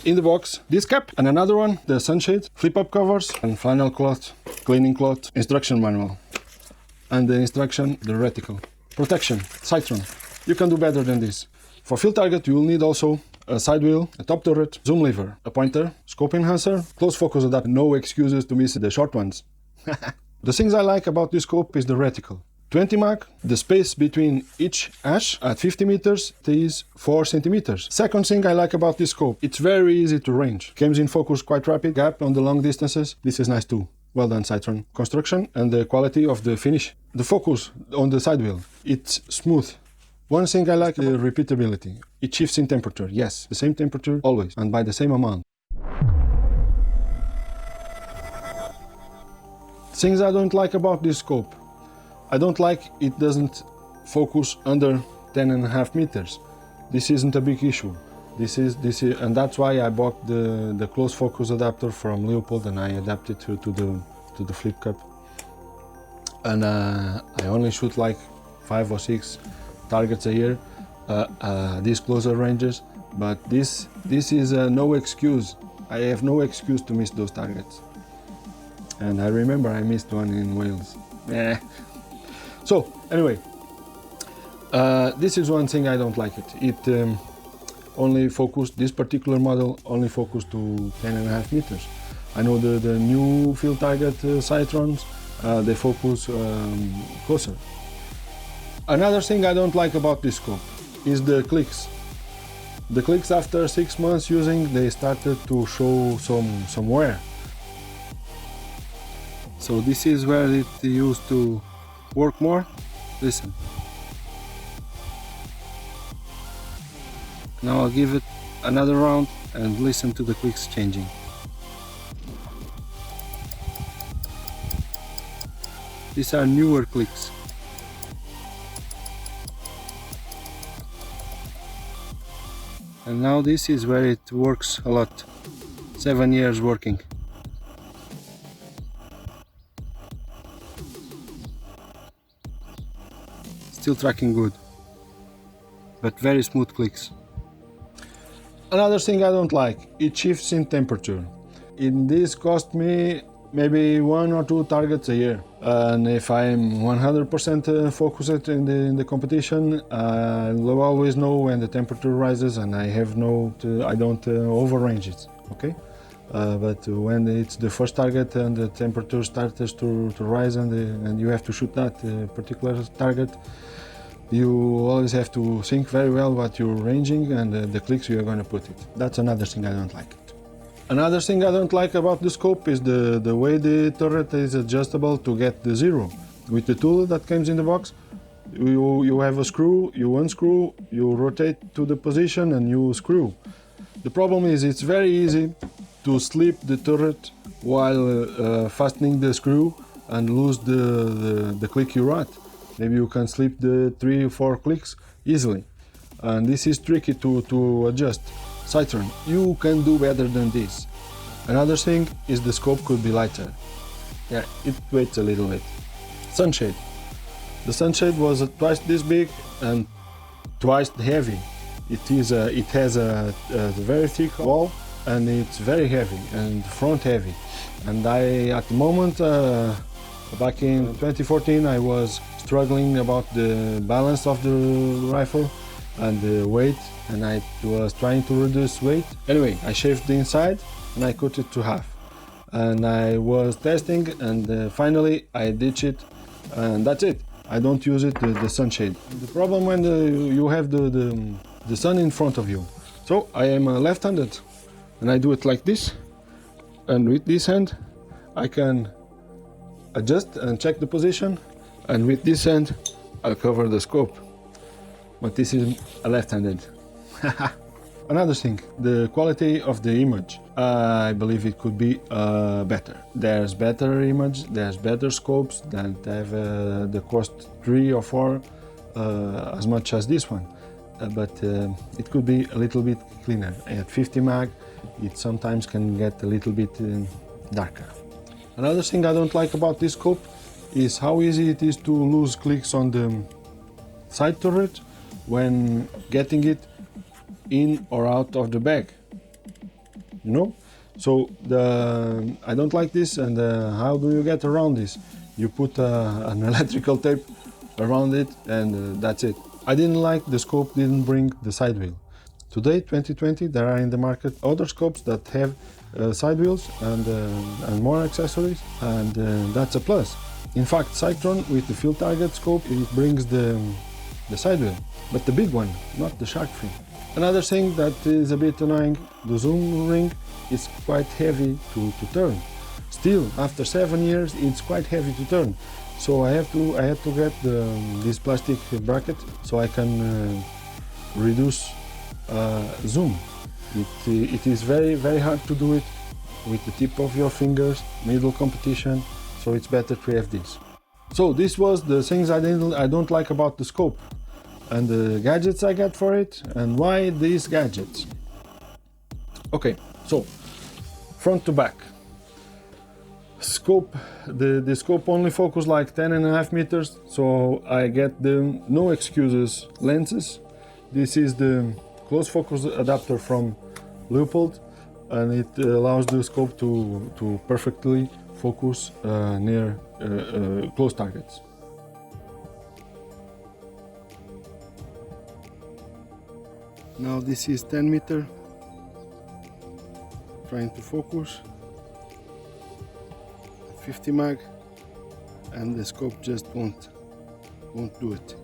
In the box, this cap and another one, the sunshade, flip-up covers and flannel cloth, cleaning cloth, instruction manual. And the instruction, the reticle. Protection, Sightron. You can do better than this. For field target, you will need also a side wheel, a top turret, zoom lever, a pointer, scope enhancer, close focus adapter. No excuses to miss the short ones. The things I like about this scope is the reticle. 20 mag, the space between each ash at 50 meters is 4 centimeters. Second thing I like about this scope, it's very easy to range. Comes in focus quite rapid, gap on the long distances. This is nice too. Well done, Sightron. Construction and the quality of the finish. The focus on the side wheel, it's smooth. One thing I like, the repeatability. It shifts in temperature, yes, the same temperature always, and by the same amount. Things I don't like about this scope. I don't like it doesn't focus under 10.5 meters. This isn't a big issue. This is, and that's why I bought the close focus adapter from Leopold, and I adapted to the flip cup. And I only shoot like 5 or 6 targets a year, these closer ranges. But this is no excuse. I have no excuse to miss those targets. And I remember I missed one in Wales. So anyway, this is one thing I don't like it. It only focused, this particular model only focused to 10.5 meters. I know the new field target Sightrons, they focus closer. Another thing I don't like about this scope is the clicks. The clicks after 6 months using, they started to show some wear. So this is where it used to work more. Listen. Now I'll give it another round and listen to the clicks changing. These are newer clicks. And now this is where it works a lot. 7 years working. Still tracking good, but very smooth clicks. Another thing I don't like, it shifts in temperature. This cost me maybe 1 or 2 targets a year. And if I'm 100% focused in the competition, I'll always know when the temperature rises, and I don't overrange it, okay? But when it's the first target and the temperature starts to rise and you have to shoot that particular target, you always have to think very well what you're ranging and the clicks you're going to put it. That's another thing I don't like it. Another thing I don't like about the scope is the way the turret is adjustable to get the zero. With the tool that comes in the box, you have a screw, you unscrew, you rotate to the position and you screw. The problem is it's very easy to slip the turret while fastening the screw and lose the click you're at. Maybe you can slip the 3 or 4 clicks easily. And this is tricky to adjust. Sightron, you can do better than this. Another thing is the scope could be lighter. Yeah, it weighs a little bit. Sunshade. The sunshade was twice this big and twice heavy. It has a very thick wall and it's very heavy and front heavy. And at the moment, back in 2014, I was struggling about the balance of the rifle and the weight, and I was trying to reduce weight. Anyway, I shaved the inside and I cut it to half. And I was testing and finally I ditched it, and that's it. I don't use it, the sunshade. The problem when you have the sun in front of you. So I am left-handed and I do it like this, and with this hand I can adjust and check the position, and with this hand I'll cover the scope. But this is a left-handed. Another thing, the quality of the image. I believe it could be better. There's better image, there's better scopes that have the cost 3 or 4 as much as this one. But it could be a little bit cleaner. At 50 mag, it sometimes can get a little bit darker. Another thing I don't like about this scope is how easy it is to lose clicks on the side turret when getting it in or out of the bag. you know. So I don't like this, and how do you get around this? You put an electrical tape around it, and that's it. I didn't like the scope didn't bring the side wheel. Today, 2020, there are in the market other scopes that have side wheels and more accessories, and that's a plus. In fact, Sightron with the field target scope, it brings the side wheel, but the big one, not the shark fin. Another thing that is a bit annoying, the zoom ring is quite heavy to turn. Still, after 7 years, it's quite heavy to turn. So I had to get this plastic bracket so I can reduce zoom. It is very hard to do it with the tip of your fingers, middle competition, so it's better to have this. So this was the things I don't like about the scope, and the gadgets I got for it, and why these gadgets. Okay, so front to back. Scope, the scope only focus like 10.5 meters, so I get the no excuses lenses. This is the close focus adapter from Leupold, and it allows the scope to perfectly focus near close targets. Now this is 10 meter, trying to focus, 50 mag, and the scope just won't do it.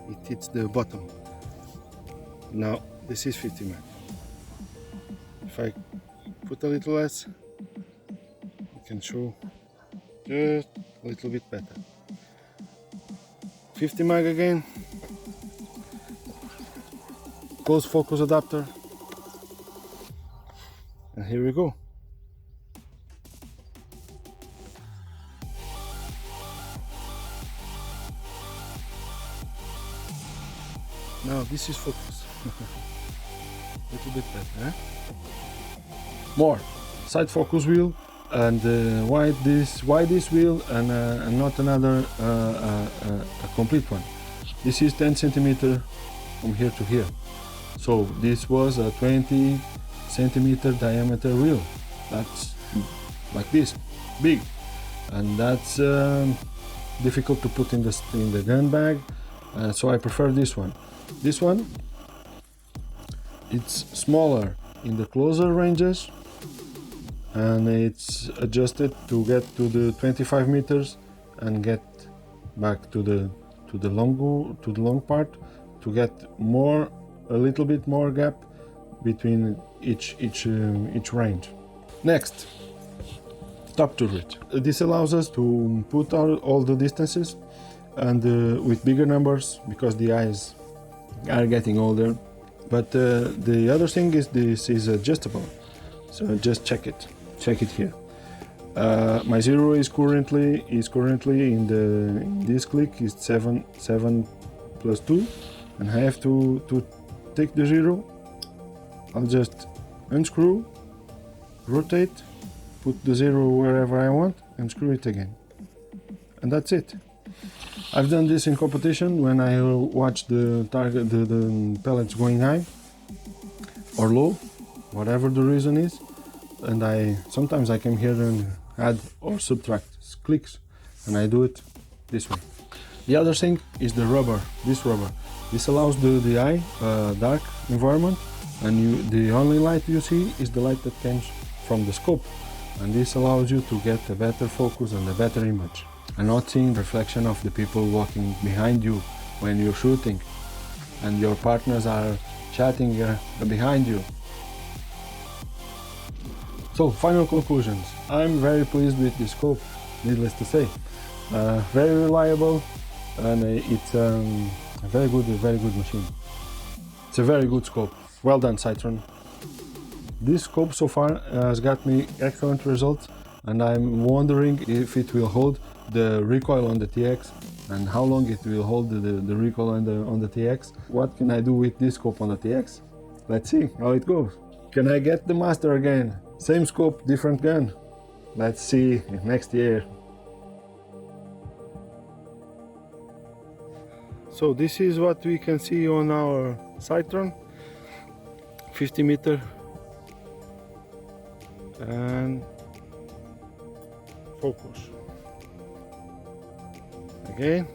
It hits the bottom. Now this is 50 mag. If I put a little less, I can show just a little bit better. 50 mag again. Close focus adapter, and here we go. Now this is focus. A little bit better, eh? More side focus wheel, and why this wheel and not another a complete one. This is 10 centimeter from here to here. So this was a 20 centimeter diameter wheel. That's like this, big, and that's difficult to put in the gun bag. So I prefer this one. This one, it's smaller in the closer ranges, and it's adjusted to get to the 25 meters and get back to the long part, to get a little bit more gap between each range. Next, top turret. This allows us to put all the distances, and with bigger numbers, because the eyes are getting older. But the other thing is this is adjustable, so just check it here. My zero is currently in this click is 7 plus 2, and I have to take the zero. I'll just unscrew, rotate, put the zero wherever I want, and screw it again, and that's it. I've done this in competition when I watch the target, the pellets going high or low, whatever the reason is, and sometimes I come here and add or subtract clicks, and I do it this way. The other thing is the rubber. This allows the eye dark environment, and the only light you see is the light that comes from the scope, and this allows you to get a better focus and a better image, and not seeing the reflection of the people walking behind you when you're shooting, and your partners are chatting behind you. So, final conclusions. I'm very pleased with this scope, needless to say. Very reliable, and it's a very good machine. It's a very good scope. Well done, Sightron. This scope so far has got me excellent results, and I'm wondering if it will hold the recoil on the TX, and how long it will hold the recoil on the TX. What can I do with this scope on the TX? Let's see how it goes. Can I get the master again? Same scope, different gun. Let's see next year. So this is what we can see on our Sightron. 50 meter and focus. Again,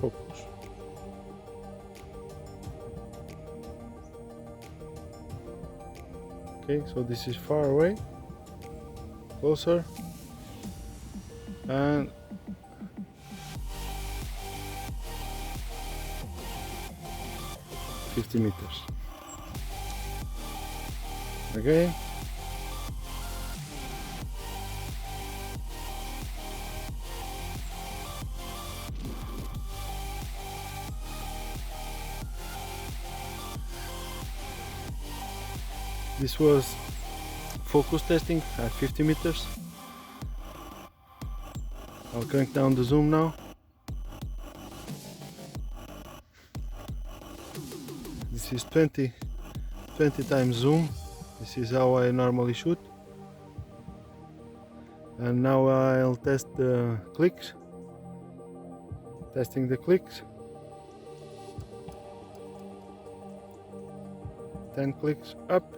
focus. Okay, so this is far away, closer, and $50 meters. Again, this was focus testing at 50 meters. I'll crank down the zoom now. This is 20 times zoom. This is how I normally shoot. And now I'll test the clicks. Testing the clicks. 10 clicks up.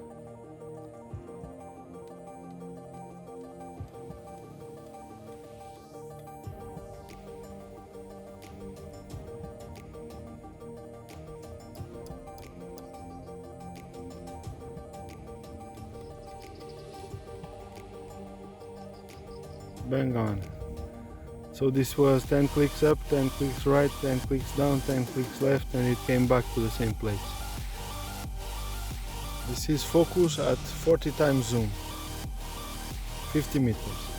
Bang on. So this was 10 clicks up, 10 clicks right, 10 clicks down, 10 clicks left, and it came back to the same place. This is focus at 40 times zoom, 50 meters.